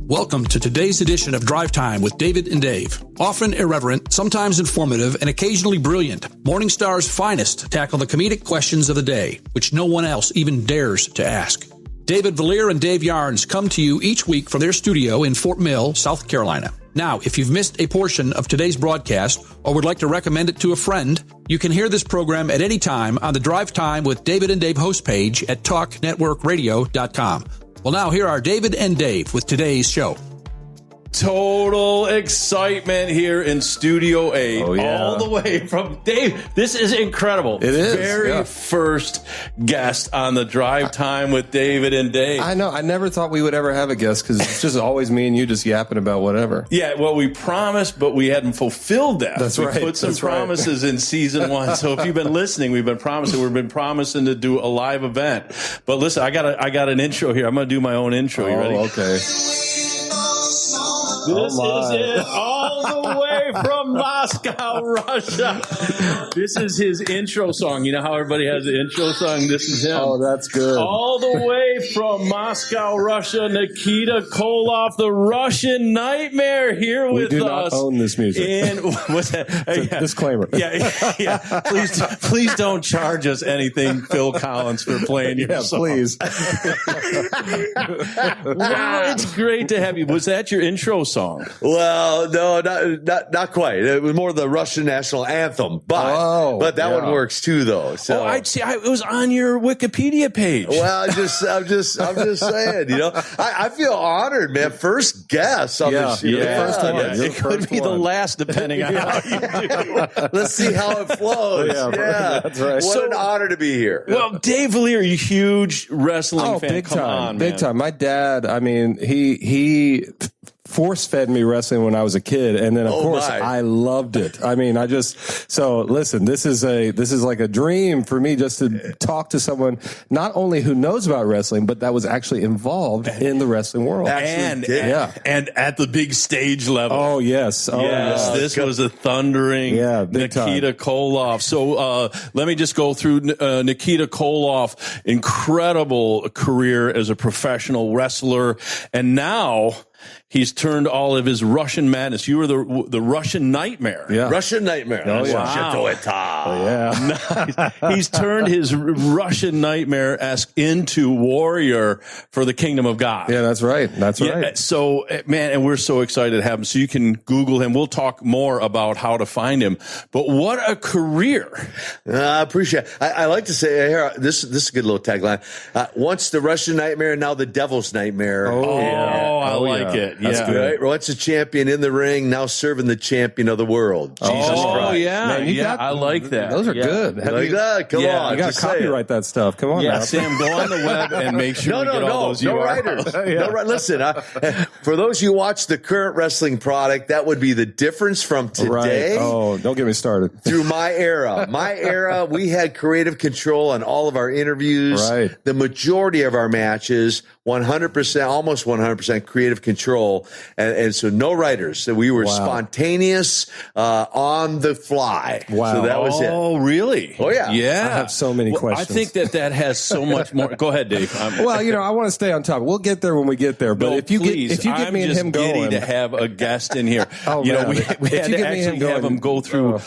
Welcome to today's edition of Drive Time with David and Dave. Often irreverent, sometimes informative, and occasionally brilliant, Morningstar's finest tackle the comedic questions of the day, which no one else even dares to ask. David Vallier and Dave Yarnes come to you each week from their studio in Fort Mill, South Carolina. Now, if you've missed a portion of today's broadcast or would like to recommend it to a friend, you can hear this program at any time on the Drive Time with David and Dave host page at talknetworkradio.com. Well, now here are David and Dave with today's show. Total excitement here in Studio 8. Oh, yeah. All the way from Dave. This is incredible. It is. Very first guest on the Drive Time with David and Dave. I know. I never thought we would ever have a guest because it's just always me and you just yapping about whatever. Yeah, well, we promised, but we hadn't fulfilled that. That's right. We put some promises in season 1. So if you've been listening, we've been promising to do a live event. But listen, I got an intro here. I'm going to do my own intro. You ready? Okay. This is it, all the way from Moscow, Russia. This is his intro song. You know how everybody has an intro song? This is him. Oh, that's good. All the way from Moscow, Russia, Nikita Koloff, the Russian Nightmare, here with us. We do not own this music. And what's that? Disclaimer. Yeah. Please don't charge us anything, Phil Collins, for playing your song. Please. Wow, it's great to have you. Was that your intro song? Well, no, not quite. It was more the Russian national anthem, but that one works too, though. So I'd see. It was on your Wikipedia page. Well, I'm just saying. You know, I feel honored, man. First guest on this show. First one. It could be the last, depending on how you do. Let's see how it flows. Yeah, that's right. What an honor to be here. Well, Dave Vallier, you huge wrestling fan. Big Come time. on, Big man. time. My dad, I mean, he force-fed me wrestling when I was a kid, and then of course I loved it. I mean, so listen, this is like a dream for me just to talk to someone not only who knows about wrestling, but that was actually involved in the wrestling world. And at the big stage level. Oh yes. Yes, this was a thundering Nikita Koloff. So let me just go through Nikita Koloff. Incredible career as a professional wrestler, and now he's turned all of his Russian madness. You were the Russian Nightmare. Yeah. Russian Nightmare. Oh, yeah. Wow. Nice. He's turned his Russian Nightmare-esque into warrior for the kingdom of God. Yeah, that's right. That's right. So, man, and we're so excited to have him. So you can Google him. We'll talk more about how to find him. But what a career. I appreciate it. I like to say here, this is a good little tagline. Once the Russian Nightmare, now the Devil's Nightmare. I like it. That's good. Right? Once a champion in the ring, now serving the champion of the world. Jesus Christ. Oh, yeah. Man, I like that. Those are good. Come on. You got to copyright that stuff. Come on now. Sam, go on the web and make sure we get all those URLs. Writers. Listen, for those who watch the current wrestling product, that would be the difference from today. Right. Oh, don't get me started. Through my era. My era, we had creative control on all of our interviews. Right. The majority of our matches, 100%, almost 100% creative control. And so no writers. So we were spontaneous, on the fly. Wow. So that was it. Oh, really? Oh, yeah. Yeah. I have so many questions. I think that has so much more. Go ahead, Dave. Well, I want to stay on top. We'll get there when we get there. But if you get me and him going, I'm just giddy to have a guest in here. Oh, we man. had to actually have him go through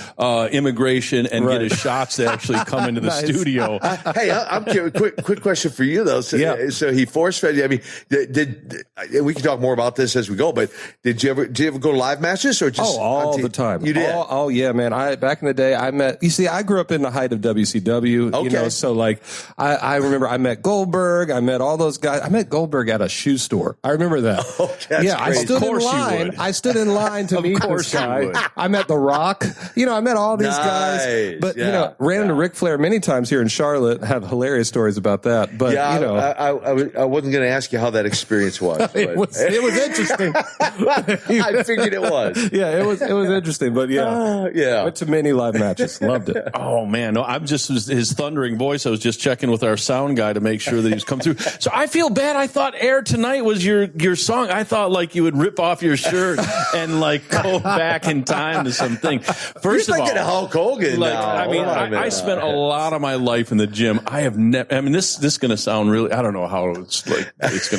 immigration and get his shots to actually come into the studio. Hey, I'm curious. Quick question for you though. So he force fed you. I mean, did we can talk more about this as we go? But did you ever go to live matches or just all the time? You did. Oh yeah, man. Back in the day, I grew up in the height of WCW. Okay. So like I remember I met Goldberg. I met all those guys. I met Goldberg at a shoe store. I remember that. Oh, I stood in line. I stood in line to meet this guy. I met The Rock. I met all these guys. But ran into Ric Flair many times here in Charlotte. Have hilarious stories about that. But I wasn't going to ask you how that experience was. It was interesting. I figured it was. Yeah, it was interesting. But went to many live matches. Loved it. Oh man, no, I'm just his thundering voice. I was just checking with our sound guy to make sure that he was come through. So I feel bad. I thought "Air Tonight" was your song. I thought like you would rip off your shirt and like go back in time to something. First You're of all, thinking of Hulk Hogan. I spent a lot of my life in the gym. I have never. I mean, this is going to sound really. I don't know how it's going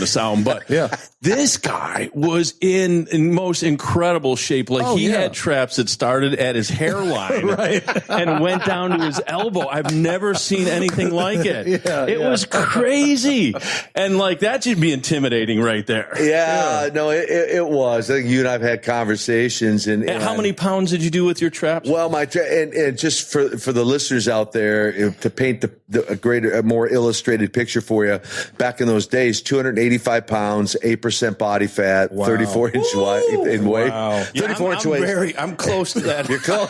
to sound, but this guy. guy was in most incredible shape. Like he had traps that started at his hairline and went down to his elbow. I've never seen anything like it. It was crazy. And like that should be intimidating right there. No, it was. I think you and I've had conversations. And how many pounds did you do with your traps? Well, and just for the listeners out there, to paint a more illustrated picture for you, back in those days, 285 pounds, 8% body fat, 34 inch wide in weight. 34 inch weight. I'm close to that. You're close.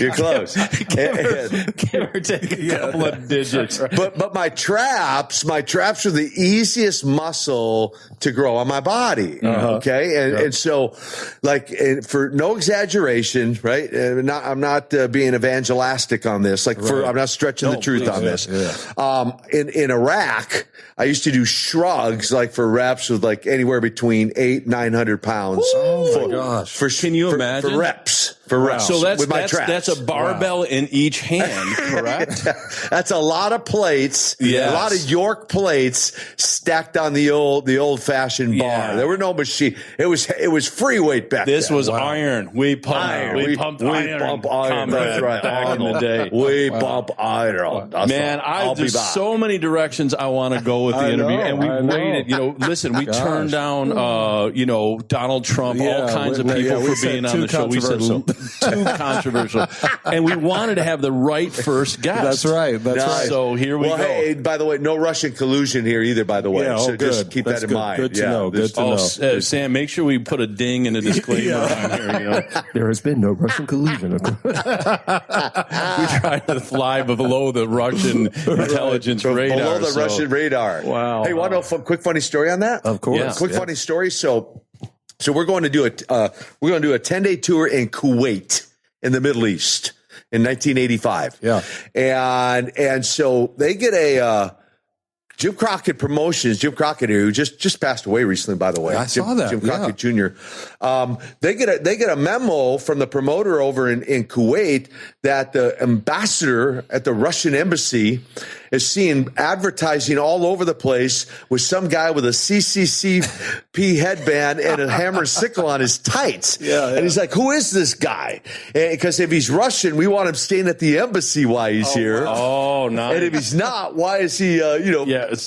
You're close. Give or take a couple of digits. But my traps are the easiest muscle to grow on my body. Okay. And so like, for no exaggeration, right? I'm not being evangelistic on this. Like I'm not stretching the truth on this. In Iraq, I used to do shrugs like for reps with like anywhere between 800-900 pounds. Oh my gosh! Can you imagine? For reps. So that's a barbell in each hand, correct? That's a lot of plates. A lot of York plates stacked on the old fashioned bar. There were no machine. It was free weight back then. This was iron. We pumped iron. We pump iron. That's right. Back in the day. We pump iron. Man, there's so many directions I want to go with the interview, and we waited. Listen, we turned down, Donald Trump, all kinds of people for being on the show. We said too controversial, and we wanted to have the right first guest. That's right. So here we go. Hey, by the way, no Russian collusion here either. By the way, just keep that in mind. Good to know. Good to know. Sam, make sure we put a ding in a disclaimer on here. There has been no Russian collusion. We try to fly below the Russian intelligence radar. Below the Russian radar. Wow. Hey, want to know a quick funny story on that? Of course. Quick funny story. So we're going to do a 10-day tour in Kuwait in the Middle East in 1985. And so they get a Jim Crockett Promotions, Jim Crockett here, who just passed away recently, by the way. I saw that. Jim Crockett Jr. They get a memo from the promoter over in Kuwait that the ambassador at the Russian embassy is seeing advertising all over the place with some guy with a CCCP headband and a hammer sickle on his tights. And he's like, who is this guy? Because if he's Russian, we want him staying at the embassy while he's here. Oh, nice. And if he's not, why is he,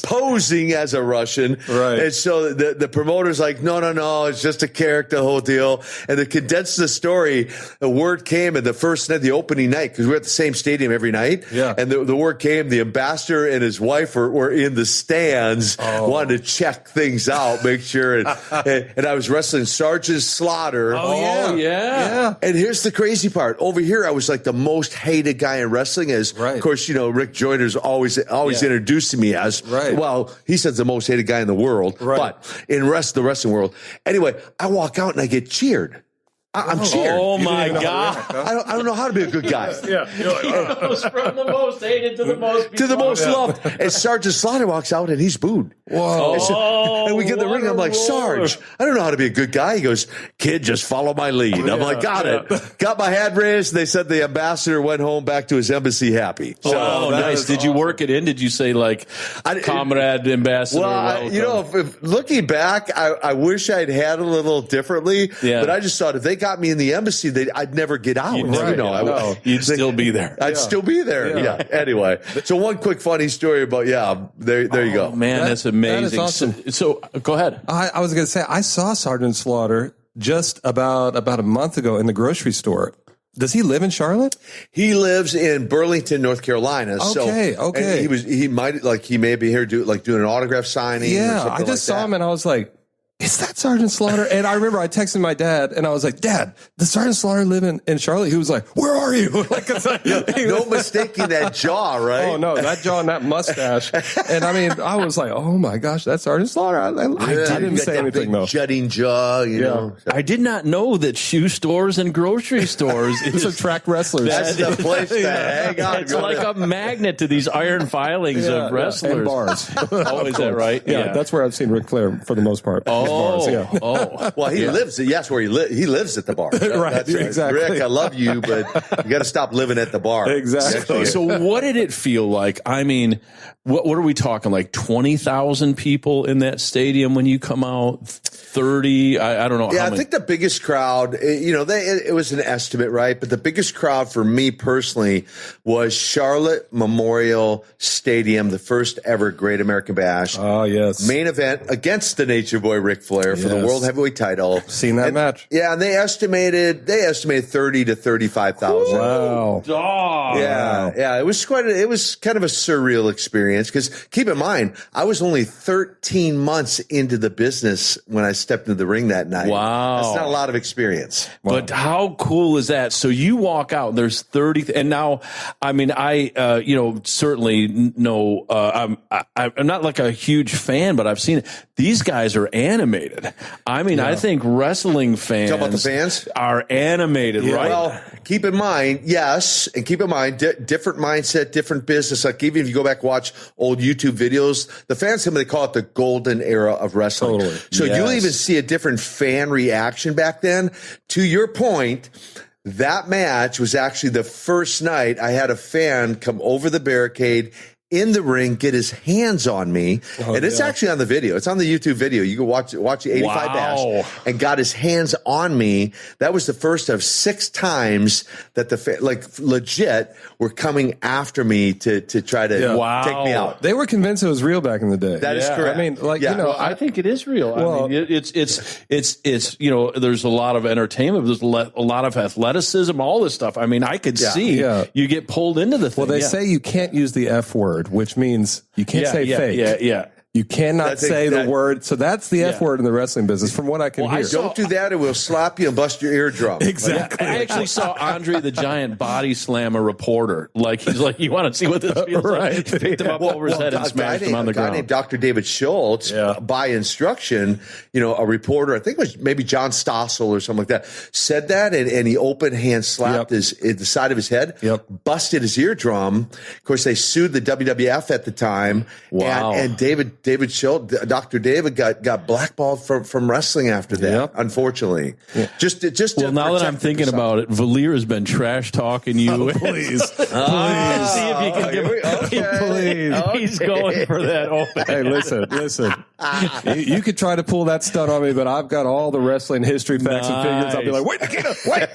posing as a Russian? Right. And so the promoter's like, no, it's just a character, whole deal. And to condense the story, the word came at the first night, the opening night, because we're at the same stadium every night. And the word came, the ambassador and his wife were in the stands, wanted to check things out, make sure. And I was wrestling Sergeant Slaughter. Yeah. And here's the crazy part. Over here, I was like the most hated guy in wrestling, as of course, Rick Joyner's always introducing me as. Well, he says the most hated guy in the world, but in the wrestling world. Anyway, I walk out and I get cheered. I'm cheered. Oh my God! I don't know how to be a good guy. From the most hated to the most loved. And Sergeant Slaughter walks out and he's booed. Whoa! And we get in the ring. I'm like, Sarge, I don't know how to be a good guy. He goes, kid, just follow my lead. I'm like, got it. Got my hand raised. They said the ambassador went home back to his embassy happy. So nice. Did you work it in? Did you say like, comrade, ambassador? Well, if looking back, I wish I'd had a little differently. But I just thought if they got me in the embassy, I'd never get out. You'd still be there. I'd still be there. Anyway, so one quick funny story about there you go. Man, that's amazing. That is awesome. So go ahead. I was going to say I saw Sergeant Slaughter just about a month ago in the grocery store. Does he live in Charlotte? He lives in Burlington, North Carolina. Okay. He may be here doing an autograph signing. I just saw him and I was like, is that Sergeant Slaughter? And I remember I texted my dad and I was like, Dad, does Sergeant Slaughter live in Charlotte? He was like, where are you? No mistaking that jaw, right? Oh no, that jaw and that mustache. And I mean, I was like, oh my gosh, that's Sergeant Slaughter. I didn't say anything though. Jutting jaw, you know. I did not know that shoe stores and grocery stores it's attract wrestlers. That's the place to hang out. It's like a magnet to these iron filings of wrestlers. And bars. Oh, is that right? Yeah, that's where I've seen Ric Flair for the most part. Oh, bars. Yeah. Oh, well, he lives. Yes, where he lives at the bar. Right. That's Exactly. Rick, I love you, but you got to stop living at the bar. Exactly. So what did it feel like? I mean, what are we talking? Like 20,000 people in that stadium when you come out? 30? I don't know. Yeah, how many. I think the biggest crowd, it was an estimate, right? But the biggest crowd for me personally was Charlotte Memorial Stadium, the first ever Great American Bash. Oh, yes. Main event against the Nature Boy Ric Flair for the World Heavyweight title. Seen that match. Yeah, and they estimated 30 to 35,000. Wow. Dog. Yeah. It was kind of a surreal experience because keep in mind, I was only 13 months into the business when I stepped into the ring that night. Wow. That's not a lot of experience. But how cool is that? So you walk out and there's 30, and now, I mean, I certainly know, I'm not like a huge fan, but I've seen it. These guys are animated. I mean, I think wrestling fans, Talk about the fans? Are animated, right? Well, keep in mind, different mindset, different business. Like even if you go back and watch old YouTube videos, the fans, they call it the golden era of wrestling. Totally. So you'll even see a different fan reaction back then. To your point, that match was actually the first night I had a fan come over the barricade in the ring, get his hands on me. And it's actually on the video. It's on the YouTube video. You can watch the 85 Bash, and got his hands on me. That was the first of 6 times that legit were coming after me to try to take me out. They were convinced it was real back in the day. That is correct. I mean, I think it is real. Well, I mean, it's there's a lot of entertainment. There's a lot of athleticism, all this stuff. I mean, I could see you get pulled into the thing. Well, they say you can't use the F word, which means you can't say fake. Yeah. You cannot say the word. So that's the F word in the wrestling business, from what I can hear. Don't do that, and we'll slap you and bust your eardrum. Exactly. I actually saw Andre the Giant body slam a reporter. Like, he's like, you want to see what this feels like? He picked him up over his head and smashed him on the ground. A guy named Dr. David Schultz, by instruction, a reporter, I think it was maybe John Stossel or something like that, said that, and he open hand slapped the side of his head, busted his eardrum. Of course, they sued the WWF at the time. Wow. And David Schultz, Dr. David got blackballed from wrestling after that, unfortunately. Yeah. Just now that I'm thinking about it, Vallier has been trash talking you. Oh, please. See if you can give please. He's going for that open. Hey, listen. You could try to pull that stunt on me, but I've got all the wrestling history, facts, and figures. I'll be like, wait, Nikita, wait.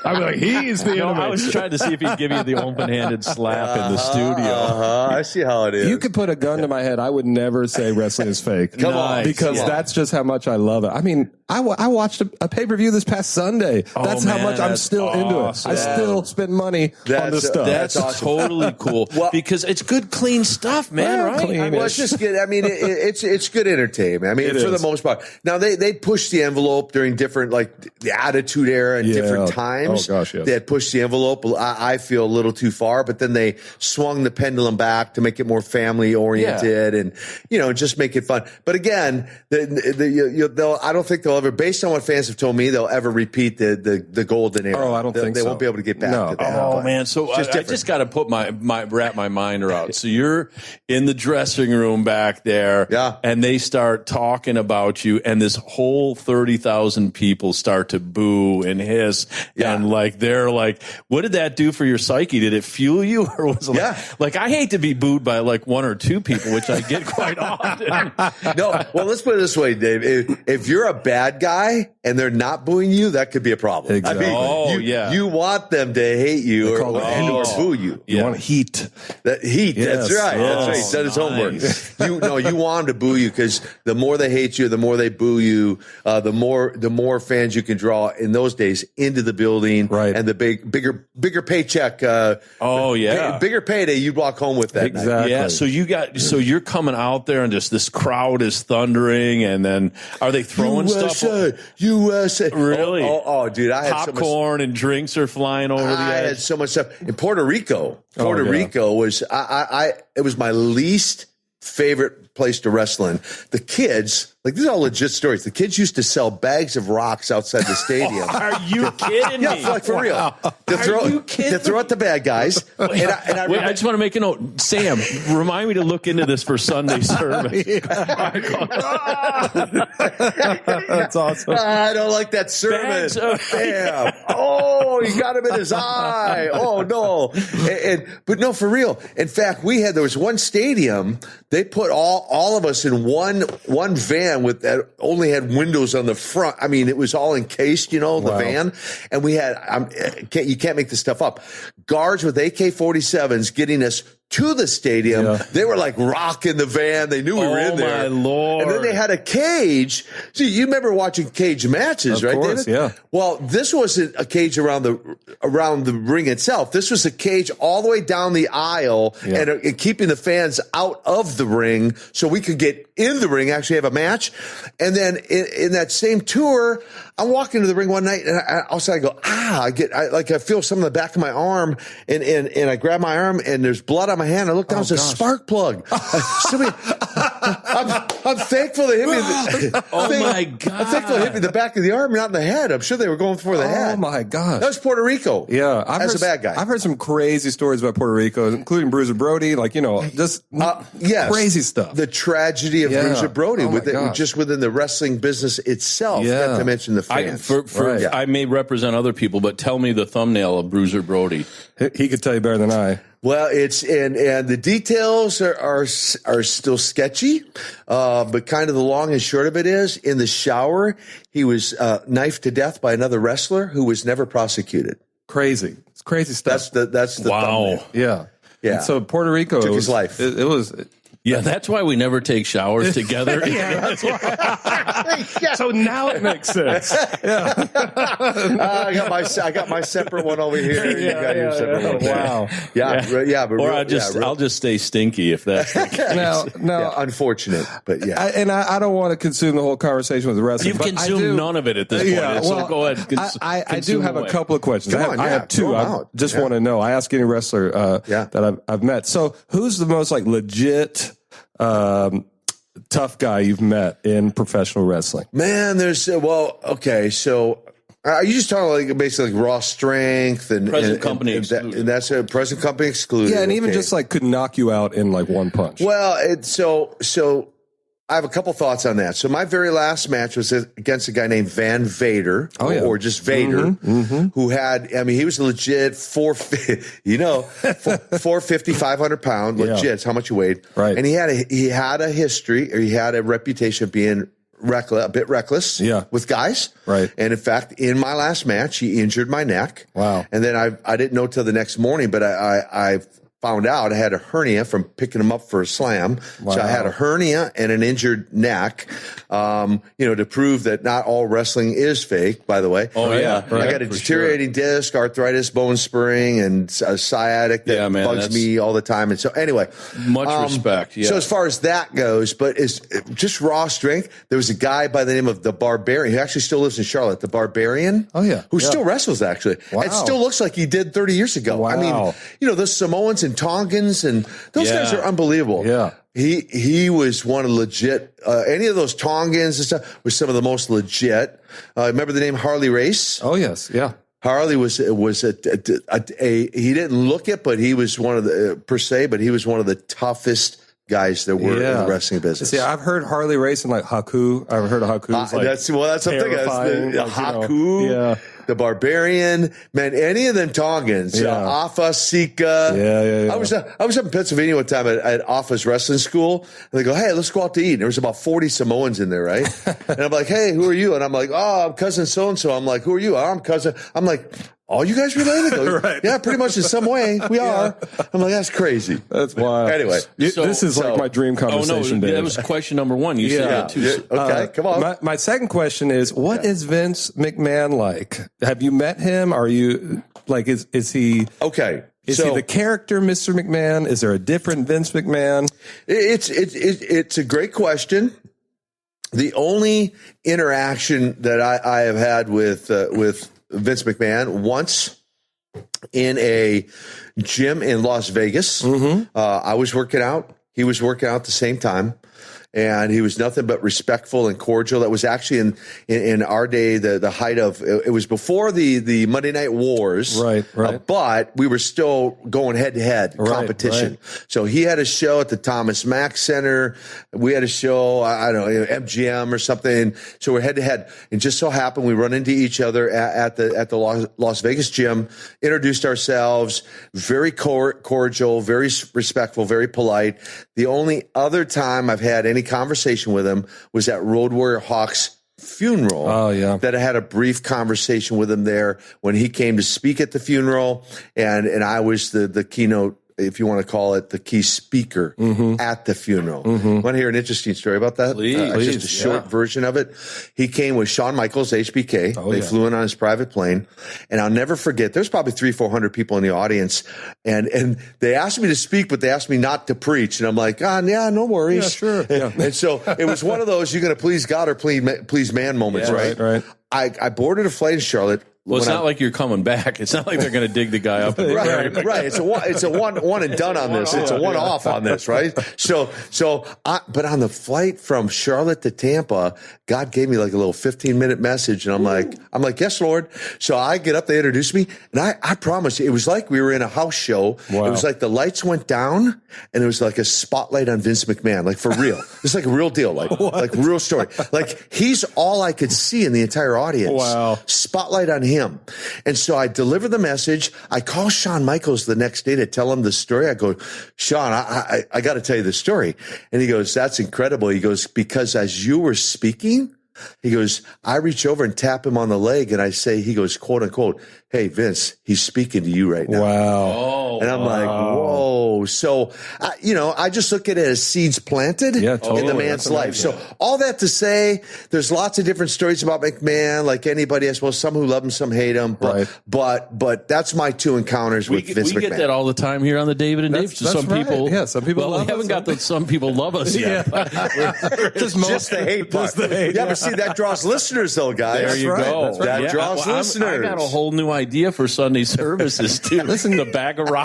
I'll be like, he's the enemy. I was trying to see if he'd give you the open-handed slap in the studio. I see how it is. You could put a gun to my head. I would never say wrestling is fake. Come on. Because that's just how much I love it. I mean, I watched a pay-per-view this past Sunday. That's how much I'm still into it. I still spend money on this stuff. That's awesome. Totally cool. Because it's good, clean stuff, man, right? Well, it's just good. I mean, it's good entertainment. I mean, for the most part. Now, they pushed the envelope during different, like, the Attitude Era and different times. Oh, gosh, yes. They had pushed the envelope, I feel, a little too far, but then they swung the pendulum back to make it more family-oriented and, just make it fun. But again, I don't think they'll ever, based on what fans have told me, they'll ever repeat the golden era. Oh, I don't think so. They won't be able to get back to that. Oh, man. So I just got to put wrap my mind around. So you're in the dressing room back there, and they start talking about you, and this whole 30,000 people start to boo and hiss, and they're like, what did that do for your psyche? Did it fuel you, or was it like I hate to be booed by like 1 or 2 people, which I get quite often. No, well, let's put it this way, Dave. If you're a bad guy and they're not booing you, that could be a problem. Exactly. I mean, you want them to hate you or boo you. You want heat. That heat. Yes. That's right. That's right. He's done his homework. You want them to boo you because the more they hate you, the more they boo you, the more fans you can draw in those days into the building, and the bigger paycheck. Bigger payday. You'd walk home with that. Exactly. Night. Yeah. So you're coming out there and just this crowd is thundering, and then are they throwing stuff? USA. Really? Oh, dude! I had popcorn and drinks are flying over the edge. I had so much stuff in Puerto Rico. Rico was it was my least favorite place to wrestle in. The kids, like these are all legit stories. The kids used to sell bags of rocks outside the stadium. Are you kidding me? Yeah, like for real. To throw at the bad guys. I just want to make a note. Sam, remind me to look into this for Sunday service. That's awesome. I don't like that service. Damn. Oh, he got him in his eye. Oh no. But no, for real. In fact, there was one stadium. They put all of us in one van that only had windows on the front. I mean, it was all encased, the van. And we had, you can't make this stuff up, guards with AK-47s getting us to the stadium. Yeah. They were like rocking the van. They knew we were in there. Oh, my Lord. And then they had a cage. See, you remember watching cage matches, right, course, David? Yeah. Well, this wasn't a cage around the ring itself. This was a cage all the way down the aisle and keeping the fans out of the ring so we could get in the ring, actually have a match. And then in that same tour, I'm walking to the ring one night and I go, I feel something in the back of my arm and I grab my arm and there's blood on my hand. I look down, it's a spark plug. I'm thankful they hit me. My God. I'm thankful they hit me in the back of the arm, not in the head. I'm sure they were going for the head. Oh my God. That was Puerto Rico. Yeah. As a bad guy. I've heard some crazy stories about Puerto Rico, including Bruiser Brody, just crazy stuff. The tragedy of Bruiser Brody just within the wrestling business itself, not to mention the fans. I may represent other people, but tell me the thumbnail of Bruiser Brody. He could tell you better than I. Well, it's and the details are still sketchy, but kind of the long and short of it is, in the shower, he was knifed to death by another wrestler who was never prosecuted. Crazy, it's crazy stuff. That's the wow. thumbnail. Yeah. And so Puerto Rico took his life. It was. Yeah, that's why we never take showers together. That's why. So now it makes sense. Yeah. I got my separate one over here. You got your separate one. Wow. Yeah. But I'll just stay stinky if that's the case. No, unfortunate, but yeah. I don't want to consume the whole conversation with the wrestling. You've consumed none of it at this point. So go ahead. I do have a couple of questions. I have two. I just want to know. I ask any wrestler that I've met. So who's the most legit tough guy you've met in professional wrestling? Man, okay, so are you just talking basically raw strength and present company excluded? And that's a present company excluded. Yeah, and even just could knock you out in one punch. Well, so I have a couple thoughts on that. So my very last match was against a guy named Van Vader, or just Vader, who had, he was a legit 450, 500 pound, legit. It's how much he weighed. Right. And he had a history, or he had a reputation of being a bit reckless with guys. Right. And in fact, in my last match, he injured my neck. Wow. And then I didn't know till the next morning, but I found out I had a hernia from picking him up for a slam. Wow. So I had a hernia and an injured neck, to prove that not all wrestling is fake, by the way. Oh, yeah. I got a deteriorating disc, arthritis, bone spurring, and a sciatic that bugs me all the time. And so anyway. Much respect. Yeah. So as far as that goes, but it's just raw strength. There was a guy by the name of the Barbarian, who actually still lives in Charlotte, the Barbarian. Oh, yeah. Who still wrestles, actually. Wow. It still looks like he did 30 years ago. Wow. I mean, those Samoans and Tongans, and those guys are unbelievable. Yeah. He was one of the legit, any of those Tongans and stuff was some of the most legit. Remember the name Harley Race? Oh, yes. Yeah. Harley was he didn't look it, but he was one of the, per se, but he was one of the toughest guys that were in the wrestling business. See, I've heard Harley Race and Haku. I've heard of Haku. That's something. That's the Haku, the Barbarian, man. Any of them Tongans, Afa, Sika. Yeah. I was up in Pennsylvania one time at Afa's wrestling school, and they go, "Hey, let's go out to eat." And there was about 40 Samoans in there, right? And I'm like, "Hey, who are you?" And I'm like, "Oh, I'm cousin so and so." I'm like, "Who are you?" "Oh, I'm cousin." I'm like, "All you guys related?" Go, right. Yeah, pretty much in some way we are. I'm like, "That's crazy." That's wild. Anyway, this is like my dream conversation. That was question number one. You said that too. Okay, come on. My second question is, what is Vince McMahon like? Have you met him? Are you is he okay? Is he the character, Mr. McMahon? Is there a different Vince McMahon? It's a great question. The only interaction that I have had with Vince McMahon once in a gym in Las Vegas. I was working out he was working out at the same time. And he was nothing but respectful and cordial. That was actually in our day, the height of, it was before the Monday Night Wars. Right. But we were still going head to head competition. Right. So he had a show at the Thomas Mack Center. We had a show, I don't know, MGM or something. So we're head to head. And just so happened we run into each other at the Las Vegas gym, introduced ourselves, very cordial, very respectful, very polite. The only other time I've had any conversation with him was at Road Warrior Hawk's funeral. Oh, yeah. That I had a brief conversation with him there when he came to speak at the funeral, and I was the keynote, if you want to call it, the key speaker at the funeral. Want to hear an interesting story about that? Please. Just a short version of it. He came with Shawn Michaels, HBK. They flew in on his private plane. And I'll never forget, there's probably 300-400 people in the audience. And they asked me to speak, but they asked me not to preach. And I'm like, yeah, no worries. Yeah, sure. Yeah. And so it was one of those, you're going to please God or please man moments, right? Right. I boarded a flight in Charlotte. Well, it's not like you're coming back. It's not like they're going to dig the guy up. Right. It's a one and done on this. It's a one off on this, right? But on the flight from Charlotte to Tampa, God gave me like a little 15-minute message, and I'm like, yes, Lord. So I get up, they introduced me, and I promise you, it was like we were in a house show. Wow. It was like the lights went down, and it was like a spotlight on Vince McMahon, like for real. It's like a real deal, like real story. Like he's all I could see in the entire audience. Wow. Spotlight on him. And so I deliver the message. I call Shawn Michaels the next day to tell him the story. I go, Shawn, I got to tell you the story. And he goes, that's incredible. He goes, because as you were speaking, he goes, I reach over and tap him on the leg and I say, he goes, quote unquote, hey, Vince, he's speaking to you right now. Wow. And I'm like, whoa. So, I just look at it as seeds planted in the man's life. So all that to say, there's lots of different stories about McMahon, like anybody, I suppose, some who love him, some hate him. But that's my two encounters with Vince McMahon. We get that all the time here on the David and Dave. Some people, some people love us. We haven't got the some people love us yet. Just the hate part. Yeah, but see, that draws listeners, though, guys. There you go. That draws listeners. I got a whole new idea for Sunday services too. Listen, the bag of rocks.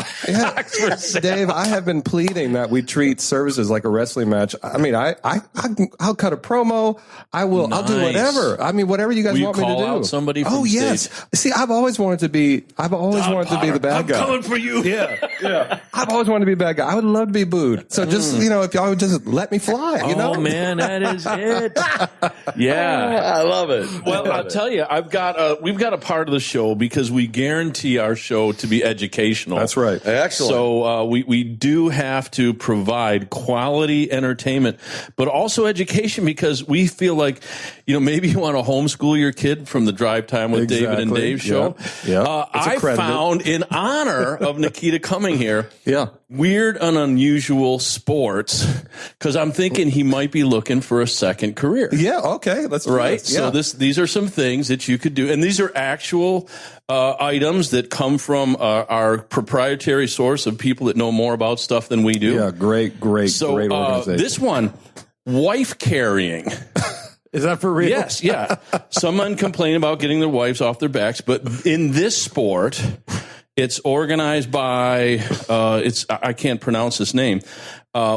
Dave, I have been pleading that we treat services like a wrestling match. I mean, I'll cut a promo. I'll do whatever. I mean, whatever you guys want me to do. Out somebody from stage? See, I've always wanted to be the bad guy. I'm coming for you. Yeah. I've always wanted to be a bad guy. I would love to be booed. So just, if y'all would just let me fly, Oh man, that is it. Yeah. I love it. Well, I'll tell you, we've got a part of the show because we guarantee our show to be educational. That's right. Excellent. So we do have to provide quality entertainment, but also education because we feel like, maybe you want to homeschool your kid from the Drive Time with David and Dave show. Yeah. I found, in honor of Nikita coming here, yeah, weird and unusual sports, because I'm thinking he might be looking for a second career. Yeah, okay. That's right. Yeah. So these are some things that you could do, and these are actual items that come from our proprietary source of people that know more about stuff than we do. Yeah, great organization. This one, wife carrying. Is that for real? Yes, yeah. Someone complained about getting their wives off their backs, but in this sport, it's organized by I can't pronounce this name,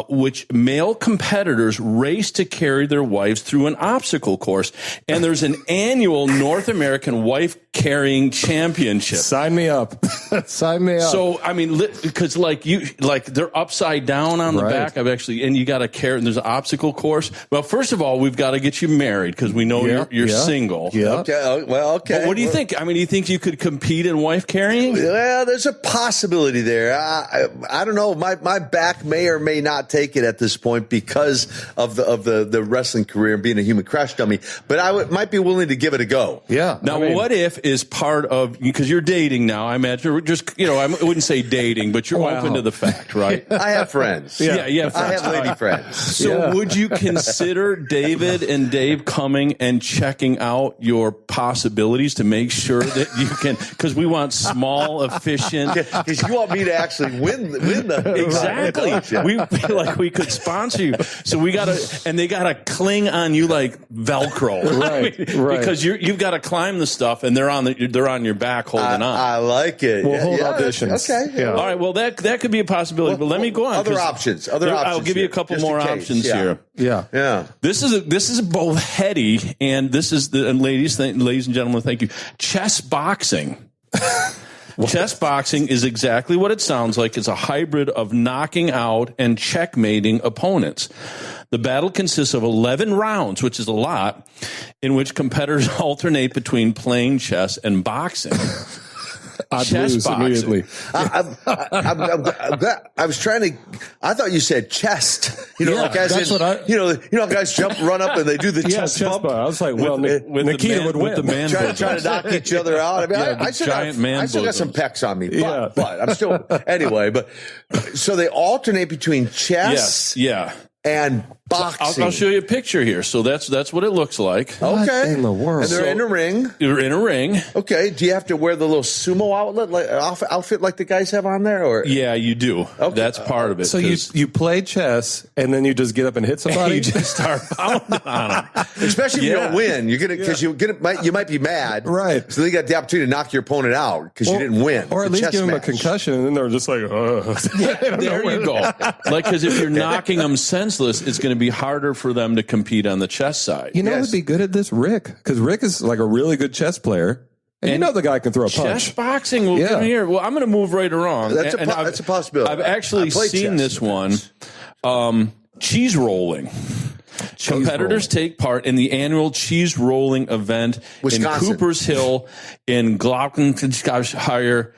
which male competitors race to carry their wives through an obstacle course, and there's an annual North American wife carrying championship. Sign me up. Sign me up. So I mean, because they're upside down on the back. And you got to carry. And there's an obstacle course. Well, first of all, we've got to get you married because we know you're single. Yeah. Okay. Well, okay. But what do you think? I mean, do you think you could compete in wife carrying? Well, there's a possibility there. I don't know. My back may or may not take it at this point because of the wrestling career and being a human crash dummy. But I might be willing to give it a go. Yeah. Now, what if is part of, because you're dating now, I imagine, I wouldn't say dating, but you're open to the fact, right? I have friends. Yeah, you have friends. I have lady friends. So would you consider David and Dave coming and checking out your possibilities to make sure that you can, because we want small, efficient. Because you want me to actually win the exactly. feel like we could sponsor you. So they gotta cling on you like Velcro, right? Because you've got to climb the stuff, and they're on your back holding on. I like it. We'll hold auditions. Okay. Yeah. All right. Well, that could be a possibility. But let me go on. Other options. I'll give you a couple more options here. Yeah. This is both heady, and this is and ladies and gentlemen, thank you. Chess boxing. Chess boxing is exactly what it sounds like. It's a hybrid of knocking out and checkmating opponents. The battle consists of 11 rounds, which is a lot, in which competitors alternate between playing chess and boxing. Chess boxing. Immediately. I was trying to. I thought you said chest. Like guys. Guys run up and they do the chest bump. I was like, well, Nikita would win. With the man trying to knock each other out. I mean, I still got some pecs on me, but I'm still anyway. But so they alternate between chess. And boxing. So I'll show you a picture here. So that's what it looks like. Okay. In the world. And they're in a ring. You're in a ring. Okay. Do you have to wear the little sumo outfit like the guys have on there? Or yeah, you do. Okay. That's part of it. So you play chess and then you just get up and hit somebody. You just start pounding on them. Especially if you don't win, you might be mad. Right. So they got the opportunity to knock your opponent out because you didn't win. Or at least give them a concussion, and then they're just like, there you go. Like, because if you're knocking them senseless, it's going to be harder for them to compete on the chess side. You know who'd be good at this? Rick. Because Rick is like a really good chess player. And the guy can throw a punch. Chess boxing will come here. Well, I'm going to move right along. That's a possibility. I've actually seen this one. Cheese rolling. Competitors take part in the annual cheese rolling event in Coopers Hill in Gloucestershire,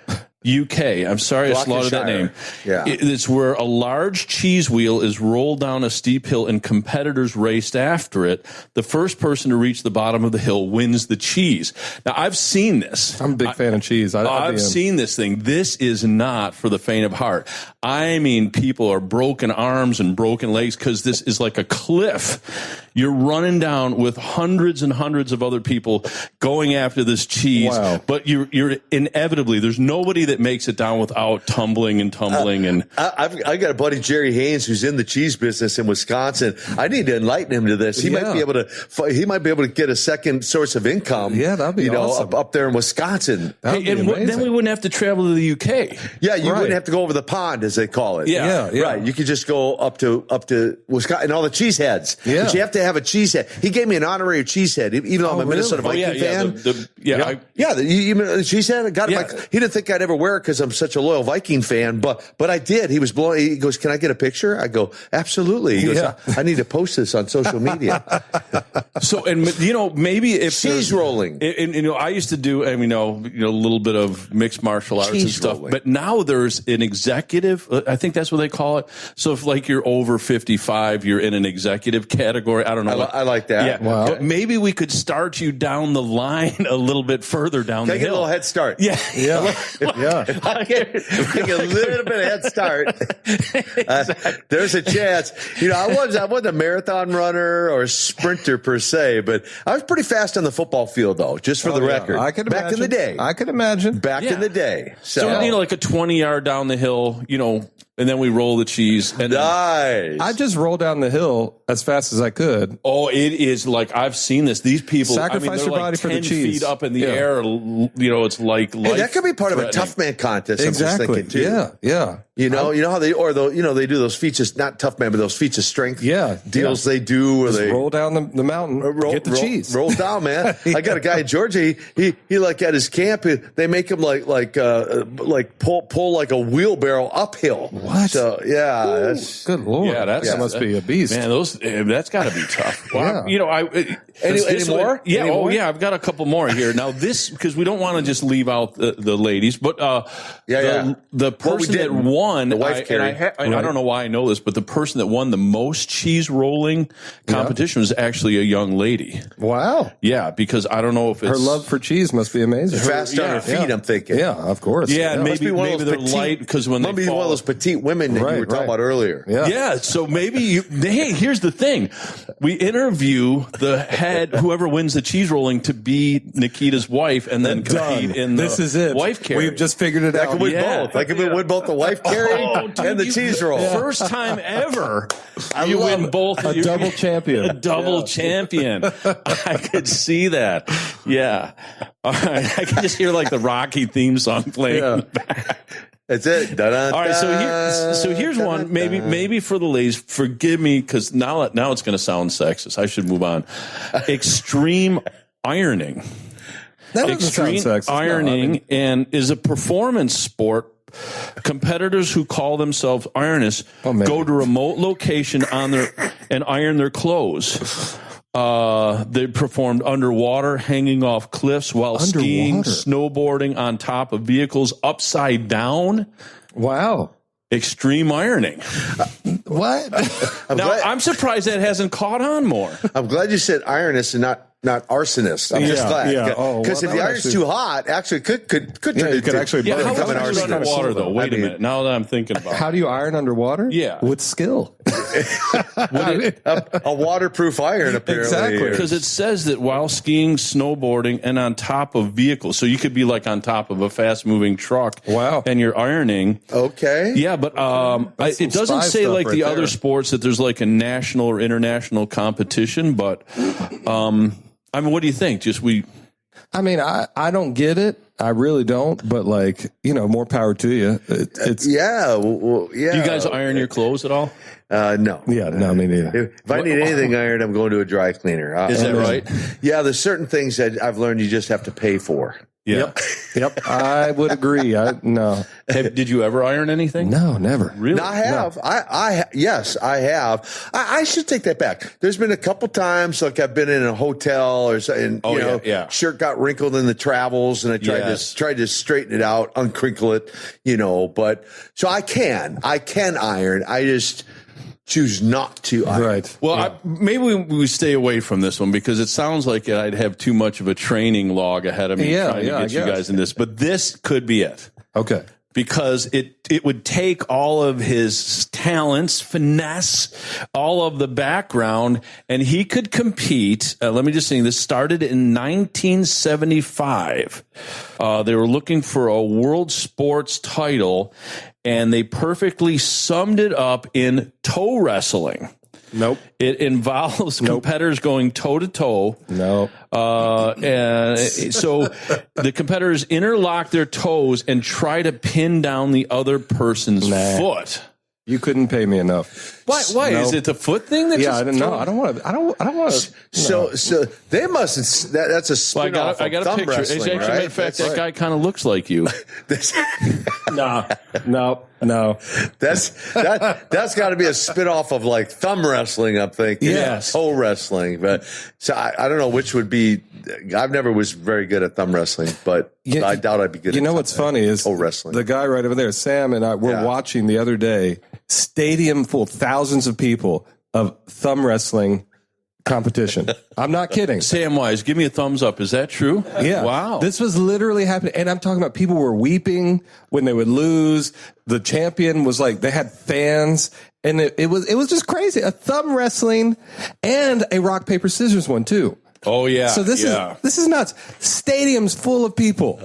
UK. I'm sorry I slaughtered that name. Yeah. It's where a large cheese wheel is rolled down a steep hill and competitors raced after it. The first person to reach the bottom of the hill wins the cheese. Now, I've seen this. I'm a big fan of cheese. I've seen this thing. This is not for the faint of heart. I mean, people are broken arms and broken legs because this is like a cliff. You're running down with hundreds and hundreds of other people going after this cheese. Wow. But you're inevitably, there's nobody that makes it down without tumbling. And I got a buddy, Jerry Haynes, who's in the cheese business in Wisconsin. I need to enlighten him to this. He might be able to get a second source of income. Yeah, that'd be awesome. up there in Wisconsin. Then we wouldn't have to travel to the UK. Yeah, you wouldn't have to go over the pond, as they call it. Yeah. Right. You could just go up to Wisconsin and all the cheese heads. Yeah. But you have to have a cheese head. He gave me an honorary cheese head, even though I'm a Minnesota Viking fan. The cheese head. He didn't think I'd ever wear it because I'm such a loyal Viking fan, but I did. He was blowing. He goes, "Can I get a picture?" I go, "Absolutely." He goes, I need to post this on social media. So, and maybe if cheese rolling, and I used to do, a little bit of mixed martial arts and stuff, but now there's an executive. I think that's what they call it. So if like you're over 55, you're in an executive category. I don't know. I like that. Yeah. Wow. Maybe we could start you down the line a little bit further down the hill. Get a little head start. Yeah. I get a little bit of head start. There's a chance. I wasn't a marathon runner or a sprinter per se, but I was pretty fast on the football field, though. Just for the record, I could imagine. Back in the day. I could imagine. Back in the day. So like a 20-yard down the hill, and then we roll the cheese. And nice. I just rolled down the hill as fast as I could. Oh, it is like I've seen this. These people sacrifice your body for the cheese. 10 feet up in the air. It's like that could be part of a tough man contest. Exactly. I'm just thinking too. Yeah. You know how they they do those features, not tough man, but those feats of strength. Deals they do where they roll down the mountain, get the cheese. Roll down, man. I got a guy in Georgia. He like at his camp. They make him like pull like a wheelbarrow uphill. What? So that's good Lord. Yeah, that must be a beast. Man, that's got to be tough. Well, any more? Yeah. Any more? I've got a couple more here. Now this, because we don't want to just leave out the ladies, but the person that won, the wife I don't know why I know this, but the person that won the most cheese rolling competition was actually a young lady. Wow. Yeah, because I don't know if it's her love for cheese must be amazing. Fast on her feet, I'm thinking. Yeah, of course. Yeah, and maybe they're light because when they fall, one of those petite women that you were talking about earlier. Yeah. So maybe hey, here's the thing: we interview the head, whoever wins the cheese rolling, to be Nikita's wife, and then compete in the this is it. wife category. We've just figured it out. I could win both. I could win both the wife category carry and the cheese roll. First time ever. You win both. A double champion. A double champion. I could see that. Yeah. All right. I can just hear like the Rocky theme song playing. Yeah. That's it. All right. So here's one. Maybe for the ladies, forgive me because now it's going to sound sexist. I should move on. Extreme ironing. Extreme ironing and is a performance sport. Competitors who call themselves ironists go to remote location and iron their clothes. They performed underwater, hanging off cliffs while skiing, snowboarding on top of vehicles upside down. Wow. Extreme ironing. What? I'm surprised that hasn't caught on more. I'm glad you said ironist and not arsonist. I'm just glad. Because if the iron's too hot, actually could turn into actually burn. How would you underwater though? Wait a minute. Now that I'm thinking about it. How do you iron underwater? Yeah. With skill. a waterproof iron, apparently. Exactly. Because it says that while skiing, snowboarding, and on top of vehicles. So you could be like on top of a fast-moving truck. Wow. And you're ironing. Okay. Yeah, but it doesn't say like the other sports that there's like a national or international competition, but I mean, what do you think? I mean, I don't get it. I really don't. But like, more power to you. It's yeah. Do you guys iron your clothes at all? No. Yeah, no, me neither. If I need anything ironed, I'm going to a dry cleaner. Is that right? Yeah, there's certain things that I've learned you just have to pay for. Yeah. Yep. I would agree. No. Did you ever iron anything? No, never. Really? No, I have. No. Yes, I have. I should take that back. There's been a couple times like I've been in a hotel or something. Shirt got wrinkled in the travels, and I tried to straighten it out, uncrinkle it. But so I can iron. I just choose not to iron. Right. Well, maybe we stay away from this one because it sounds like I'd have too much of a training log ahead of me trying to get you guys in this. But this could be it. Okay. Because it would take all of his talents, finesse, all of the background, and he could compete. Let me just say, this started in 1975. They were looking for a world sports title, and they perfectly summed it up in toe wrestling. Nope. It involves competitors going toe to toe. No. And so the competitors interlock their toes and try to pin down the other person's foot. You couldn't pay me enough. Why? No. Is it the foot thing? I don't know. I don't want to. So they must. That's a spin off. I got a picture. As a matter of fact, that guy kind of looks like you. No. That's got to be a spin off of like thumb wrestling. I'm thinking. Yes. Toe wrestling, but so I don't know which would be. I've never was very good at thumb wrestling, but I doubt I'd be good. What's funny is toe wrestling. The guy right over there, Sam, and I were watching the other day. Stadium full, thousands of people of thumb wrestling competition. I'm not kidding. Sam Wise, give me a thumbs up. Is that true? Yeah. Wow. This was literally happening. And I'm talking about people were weeping when they would lose. The champion was like, they had fans. And it was just crazy. A thumb wrestling and a rock, paper, scissors one too. Oh yeah. So this is nuts. Stadiums full of people.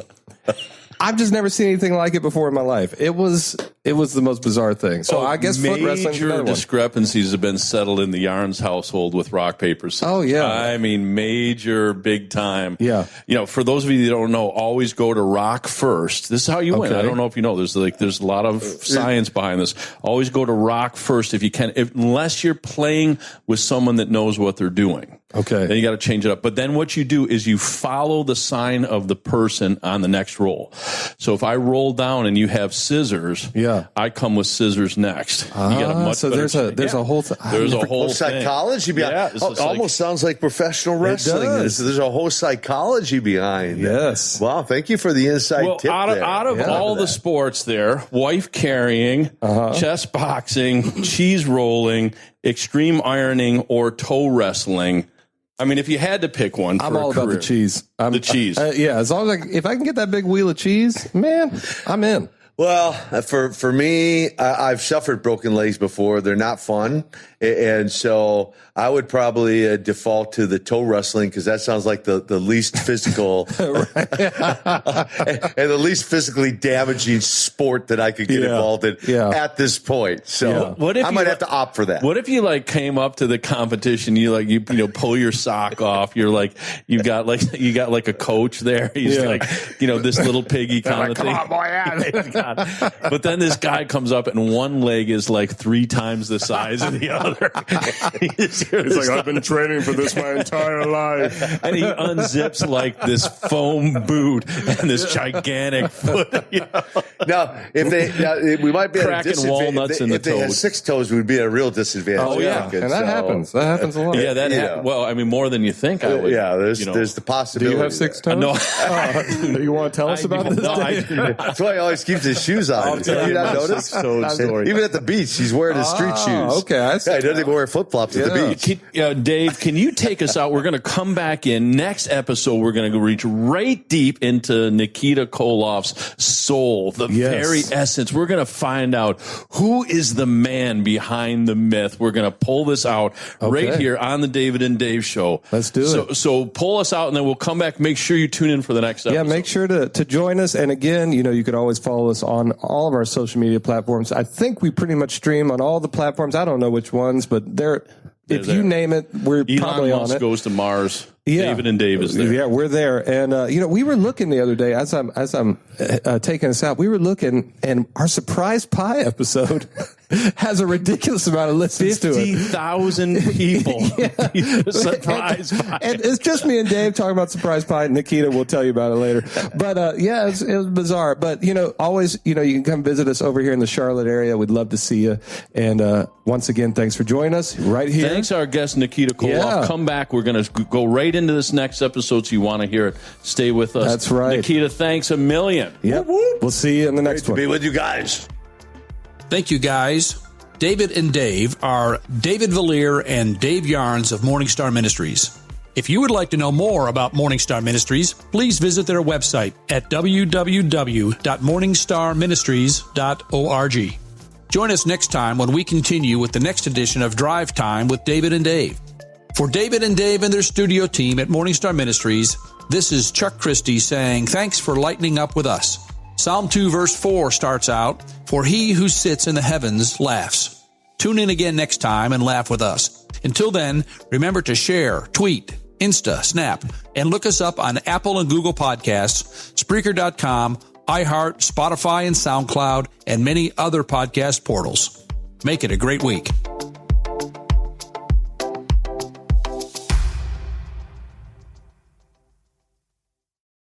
I've just never seen anything like it before in my life. It was the most bizarre thing. So I guess foot wrestling is another one. Major discrepancies have been settled in the Yarns household with rock, paper, scissors. Oh, yeah. I mean, major, big time. Yeah. For those of you that don't know, always go to rock first. This is how you win. I don't know if you know. There's a lot of science behind this. Always go to rock first if you can, unless you're playing with someone that knows what they're doing. Okay. Then you got to change it up. But then what you do is you follow the sign of the person on the next roll. So if I roll down and you have scissors, I come with scissors next. You get a much so better there's a whole there's a whole psychology behind. Almost sounds like professional wrestling. There's a whole psychology behind. Yes. Wow. Thank you for the inside tip. Out of all the sports there, wife carrying, chest boxing, cheese rolling, extreme ironing, or toe wrestling. I mean, if you had to pick one, I'm all about the cheese. The cheese. As long as if I can get that big wheel of cheese, man, I'm in. Well, for me, I've suffered broken legs before. They're not fun. And so I would probably default to the toe wrestling because that sounds like the least physical and the least physically damaging sport that I could get involved in at this point. So what if I might have to opt for that. What if you like came up to the competition, you pull your sock off, you got like a coach there. He's like, this little piggy kind of thing. Come on, boy. But then this guy comes up and one leg is like 3 times the size of the other. He's like, I've been training for this my entire life. And he unzips like this foam boot and this gigantic foot. Now, we might be cracking at a walnuts in the toes. If they had 6 toes, we'd be at a real disadvantage. Oh yeah, and that happens. That happens a lot. Yeah, well, I mean, more than you think. I would. Yeah, there's the possibility. Do you have 6 toes? No. You want to tell us about this? No, that's why he always keeps his shoes on. I'll tell you not notice? Story. Even at the beach, he's wearing his street shoes. Okay, he doesn't even wear flip flops at the beach. Dave, can you take us out? We're going to come back in next episode. We're going to reach right deep into Nikita Koloff's soul, the very essence. We're going to find out who is the man behind the myth. We're going to pull this out right here on the David and Dave Show. Let's do it. So pull us out, and then we'll come back. Make sure you tune in for the next episode. Yeah, make sure to join us. And again, you can always follow us on all of our social media platforms. I think we pretty much stream on all the platforms. I don't know which ones, but if you name it, we're probably on it. Elon Musk goes to Mars. Yeah. David and Dave is there. Yeah, we're there. And, we were looking the other day as I'm taking us out, we were looking, and our surprise pie episode has a ridiculous amount of listens to it. 50,000 people. Surprise pie. And it's just me and Dave talking about surprise pie. Nikita will tell you about it later. But, it was bizarre. But, always, you can come visit us over here in the Charlotte area. We'd love to see you. And, once again, thanks for joining us right here. Thanks, our guest, Nikita Koloff. Yeah. Come back. We're going to go right into this next episode, so you want to hear it. Stay with us. That's right. Nikita, thanks a million. Yep. We'll see you in the next one. Great to be with you guys. Thank you, guys. David and Dave are David Vallier and Dave Yarnes of Morningstar Ministries. If you would like to know more about Morningstar Ministries, please visit their website at www.morningstarministries.org. Join us next time when we continue with the next edition of Drive Time with David and Dave. For David and Dave and their studio team at Morningstar Ministries, this is Chuck Christie saying thanks for lightening up with us. Psalm 2 verse 4 starts out, "For he who sits in the heavens laughs." Tune in again next time and laugh with us. Until then, remember to share, tweet, Insta, Snap, and look us up on Apple and Google Podcasts, Spreaker.com, iHeart, Spotify, and SoundCloud, and many other podcast portals. Make it a great week.